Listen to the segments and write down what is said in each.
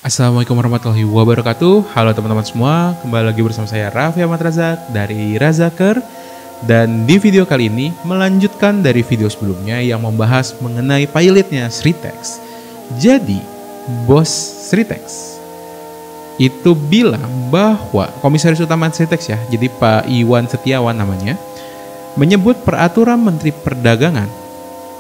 Assalamualaikum warahmatullahi wabarakatuh. Halo teman-teman semua, kembali lagi bersama saya Raffi Ahmad Razak dari Razaker. Dan di video kali ini melanjutkan dari video sebelumnya yang membahas mengenai pilotnya Sritex. Jadi bos Sritex itu bilang bahwa komisaris utama Sritex ya, jadi Pak Iwan Setiawan namanya, menyebut peraturan Menteri Perdagangan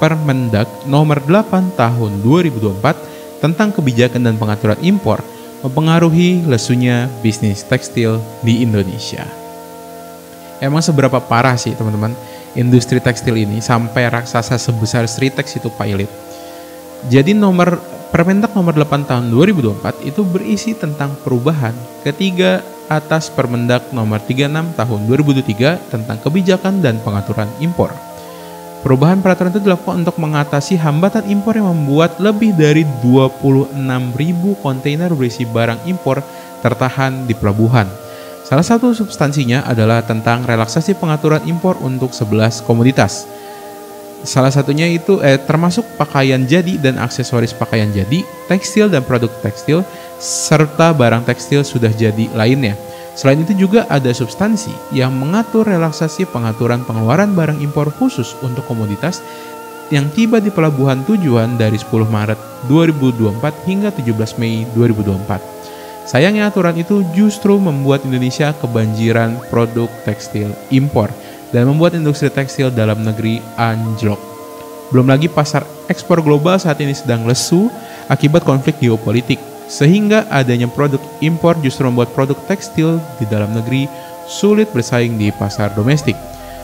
Permendag nomor 8 tahun 2024 tentang kebijakan dan pengaturan impor mempengaruhi lesunya bisnis tekstil di Indonesia. Emang seberapa parah sih teman-teman industri tekstil ini sampai raksasa sebesar Sritex itu pilot. Jadi Permendag nomor 8 tahun 2024 itu berisi tentang perubahan ketiga atas Permendag nomor 36 tahun 2023 tentang kebijakan dan pengaturan impor. Perubahan peraturan itu dilakukan untuk mengatasi hambatan impor yang membuat lebih dari 26.000 kontainer berisi barang impor tertahan di pelabuhan. Salah satu substansinya adalah tentang relaksasi pengaturan impor untuk 11 komoditas. Salah satunya itu termasuk pakaian jadi dan aksesoris pakaian jadi, tekstil dan produk tekstil, serta barang tekstil sudah jadi lainnya. Selain itu juga ada substansi yang mengatur relaksasi pengaturan pengeluaran barang impor khusus untuk komoditas yang tiba di pelabuhan tujuan dari 10 Maret 2024 hingga 17 Mei 2024. Sayangnya aturan itu justru membuat Indonesia kebanjiran produk tekstil impor dan membuat industri tekstil dalam negeri anjlok. Belum lagi pasar ekspor global saat ini sedang lesu akibat konflik geopolitik. Sehingga adanya produk impor justru membuat produk tekstil di dalam negeri sulit bersaing di pasar domestik.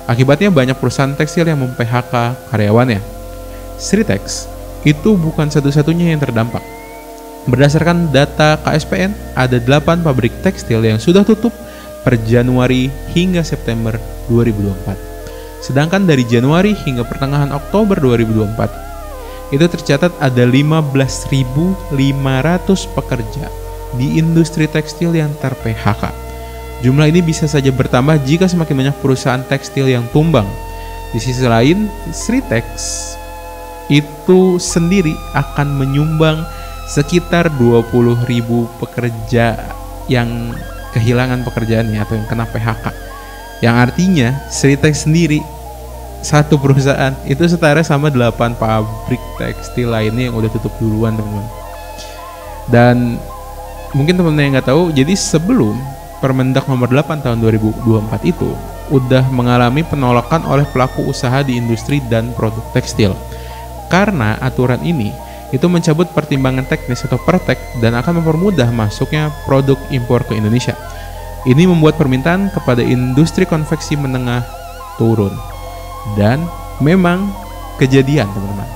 Akibatnya banyak perusahaan tekstil yang mem-PHK karyawannya. Sritex itu bukan satu-satunya yang terdampak. Berdasarkan data KSPN, ada 8 pabrik tekstil yang sudah tutup per Januari hingga September 2024. Sedangkan dari Januari hingga pertengahan Oktober 2024, itu tercatat ada 15.500 pekerja di industri tekstil yang ter-PHK. Jumlah ini bisa saja bertambah jika semakin banyak perusahaan tekstil yang tumbang. Di sisi lain, Sritex itu sendiri akan menyumbang sekitar 20.000 pekerja yang kehilangan pekerjaannya atau yang kena PHK. Yang artinya Sritex sendiri satu perusahaan itu setara sama 8 pabrik tekstil lainnya yang udah tutup duluan teman-teman. Dan mungkin teman-teman yang nggak tahu, jadi sebelum Permendag nomor 8 tahun 2024 itu udah mengalami penolakan oleh pelaku usaha di industri dan produk tekstil. Karena aturan ini itu mencabut pertimbangan teknis atau pertek dan akan mempermudah masuknya produk impor ke Indonesia. Ini membuat permintaan kepada industri konveksi menengah turun. Dan memang kejadian teman-teman,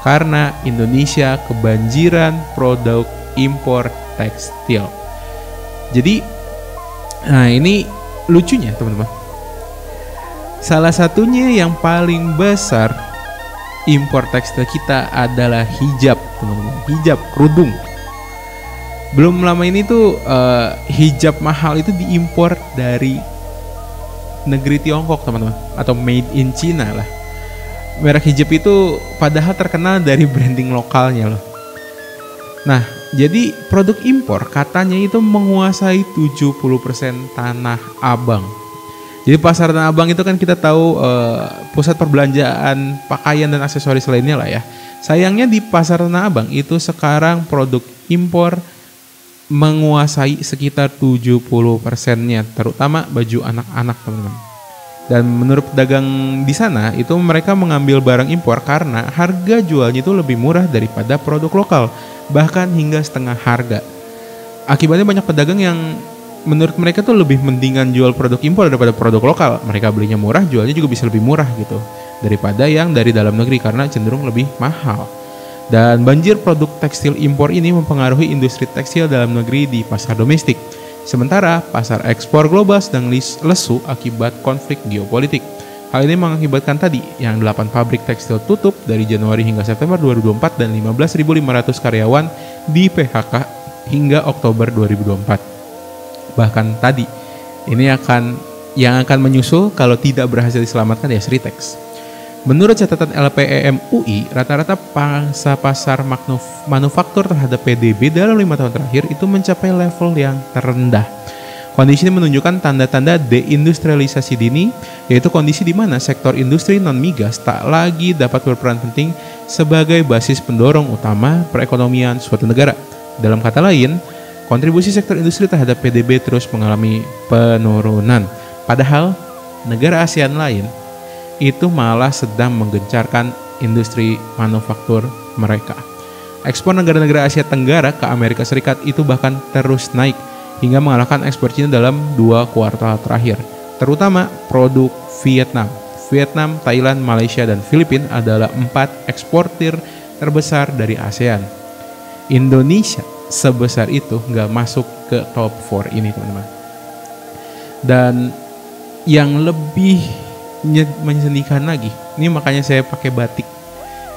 karena Indonesia kebanjiran produk impor tekstil. Jadi nah ini lucunya teman-teman, salah satunya yang paling besar impor tekstil kita adalah hijab teman-teman, hijab kerudung. Belum lama ini tuh hijab mahal itu diimpor dari negeri Tiongkok teman-teman, atau made in China lah. Merek hijab itu padahal terkenal dari branding lokalnya loh. Nah, jadi produk impor katanya itu menguasai 70% Tanah Abang. Jadi pasar Tanah Abang itu kan kita tahu pusat perbelanjaan pakaian dan aksesoris lainnya lah ya. Sayangnya di pasar Tanah Abang itu sekarang produk impor menguasai sekitar 70%-nya, terutama baju anak-anak teman-teman. Dan menurut pedagang di sana itu mereka mengambil barang impor karena harga jualnya itu lebih murah daripada produk lokal, bahkan hingga setengah harga. Akibatnya banyak pedagang yang menurut mereka tuh lebih mendingan jual produk impor daripada produk lokal. Mereka belinya murah, jualnya juga bisa lebih murah gitu daripada yang dari dalam negeri karena cenderung lebih mahal. Dan banjir produk tekstil impor ini mempengaruhi industri tekstil dalam negeri di pasar domestik. Sementara pasar ekspor global sedang lesu akibat konflik geopolitik. Hal ini mengakibatkan tadi yang 8 pabrik tekstil tutup dari Januari hingga September 2024 dan 15.500 karyawan di PHK hingga Oktober 2024. Bahkan tadi ini yang akan menyusul kalau tidak berhasil diselamatkan ya Sritex. Menurut catatan LPEM UI, rata-rata pangsa pasar manufaktur terhadap PDB dalam 5 tahun terakhir itu mencapai level yang terendah. Kondisi ini menunjukkan tanda-tanda deindustrialisasi dini, yaitu kondisi di mana sektor industri non-migas tak lagi dapat berperan penting sebagai basis pendorong utama perekonomian suatu negara. Dalam kata lain, kontribusi sektor industri terhadap PDB terus mengalami penurunan. Padahal, negara ASEAN lain itu malah sedang menggencarkan industri manufaktur mereka. Ekspor negara-negara Asia Tenggara ke Amerika Serikat itu bahkan terus naik hingga mengalahkan ekspor Cina dalam 2 kuartal terakhir, terutama produk Vietnam. Vietnam, Thailand, Malaysia, dan Filipina adalah 4 eksportir terbesar dari ASEAN. Indonesia sebesar itu nggak masuk ke top 4 ini, teman-teman. Dan yang lebih menyedihkan lagi, ini makanya saya pakai batik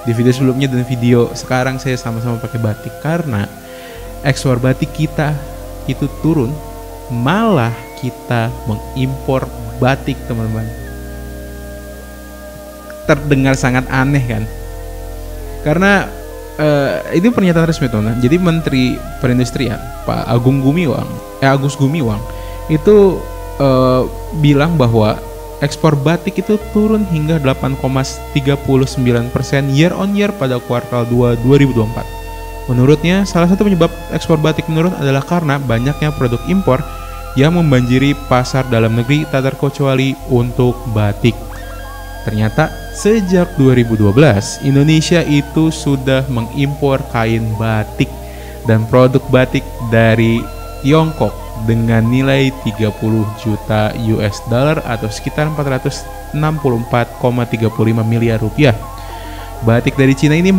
di video sebelumnya dan video sekarang saya sama-sama pakai batik, karena ekspor batik kita itu turun, malah kita mengimpor batik, teman-teman. Terdengar sangat aneh kan? Karena ini pernyataan resmi, teman-teman. Jadi Menteri Perindustrian Pak Agus Gumiwang itu bilang bahwa ekspor batik itu turun hingga 8,39% year on year pada kuartal 2 2024. Menurutnya, salah satu penyebab ekspor batik menurun adalah karena banyaknya produk impor yang membanjiri pasar dalam negeri, tak terkecuali untuk batik. Ternyata, sejak 2012, Indonesia itu sudah mengimpor kain batik dan produk batik dari Tiongkok dengan nilai 30 juta US dollar atau sekitar 464,35 miliar rupiah. Batik dari Cina ini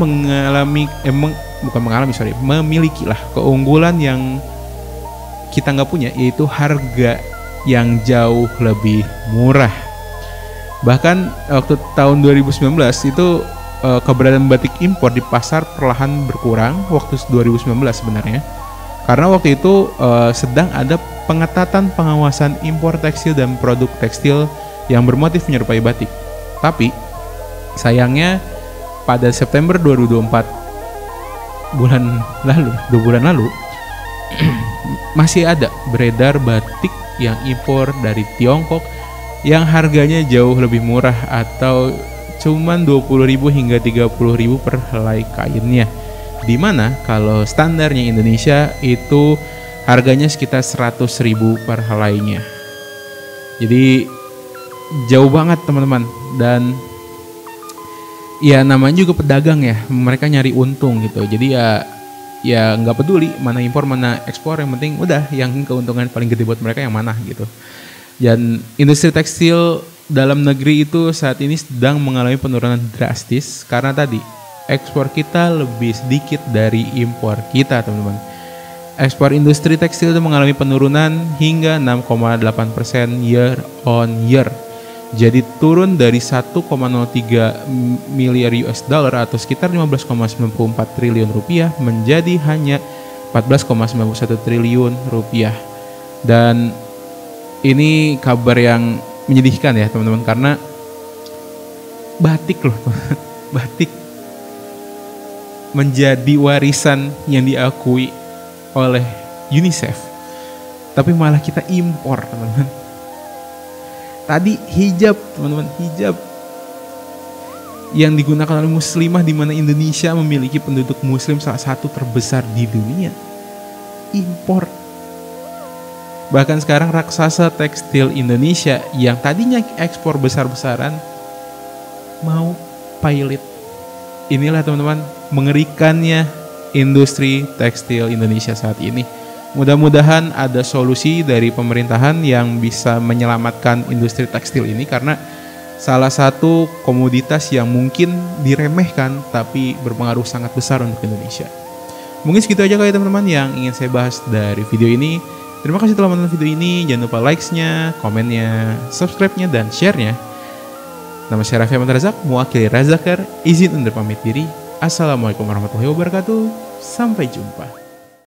memiliki keunggulan yang kita nggak punya, yaitu harga yang jauh lebih murah. Bahkan waktu tahun 2019 itu keberadaan batik impor di pasar perlahan berkurang waktu 2019 sebenarnya. Karena waktu itu sedang ada pengetatan pengawasan impor tekstil dan produk tekstil yang bermotif menyerupai batik. Tapi sayangnya pada September 2024 2 bulan lalu masih ada beredar batik yang impor dari Tiongkok yang harganya jauh lebih murah atau cuman 20.000 hingga 30.000 per helai kainnya. Dimana kalau standarnya Indonesia itu harganya sekitar 100.000 per helainya. Jadi jauh banget, teman-teman. Dan ya namanya juga pedagang ya, mereka nyari untung gitu. Jadi ya nggak peduli mana impor mana ekspor, yang penting udah yang keuntungan paling gede buat mereka yang mana gitu. Dan industri tekstil dalam negeri itu saat ini sedang mengalami penurunan drastis karena tadi ekspor kita lebih sedikit dari impor kita, teman-teman. Ekspor industri tekstil itu mengalami penurunan hingga 6,8% year on year. Jadi turun dari 1,03 miliar US dollar atau sekitar 15,94 triliun rupiah menjadi hanya 14,91 triliun rupiah. Dan ini kabar yang menyedihkan ya, teman-teman, karena batik loh, batik menjadi warisan yang diakui oleh UNICEF, tapi malah kita impor, teman-teman. Tadi hijab, teman-teman, hijab yang digunakan oleh muslimah, di mana Indonesia memiliki penduduk muslim salah satu terbesar di dunia, impor. Bahkan sekarang raksasa tekstil Indonesia yang tadinya ekspor besar-besaran mau pilot. Inilah, teman-teman, mengerikannya industri tekstil Indonesia saat ini. Mudah-mudahan ada solusi dari pemerintahan yang bisa menyelamatkan industri tekstil ini, karena salah satu komoditas yang mungkin diremehkan tapi berpengaruh sangat besar untuk Indonesia. Mungkin segitu aja kali, teman-teman, yang ingin saya bahas dari video ini. Terima kasih telah menonton video ini. Jangan lupa likes-nya, komennya, subscribe-nya, dan share-nya. Nama saya Raffi Ahmad Razak, mewakili Razakar, izin undur pamit diri. Assalamualaikum warahmatullahi wabarakatuh. Sampai jumpa.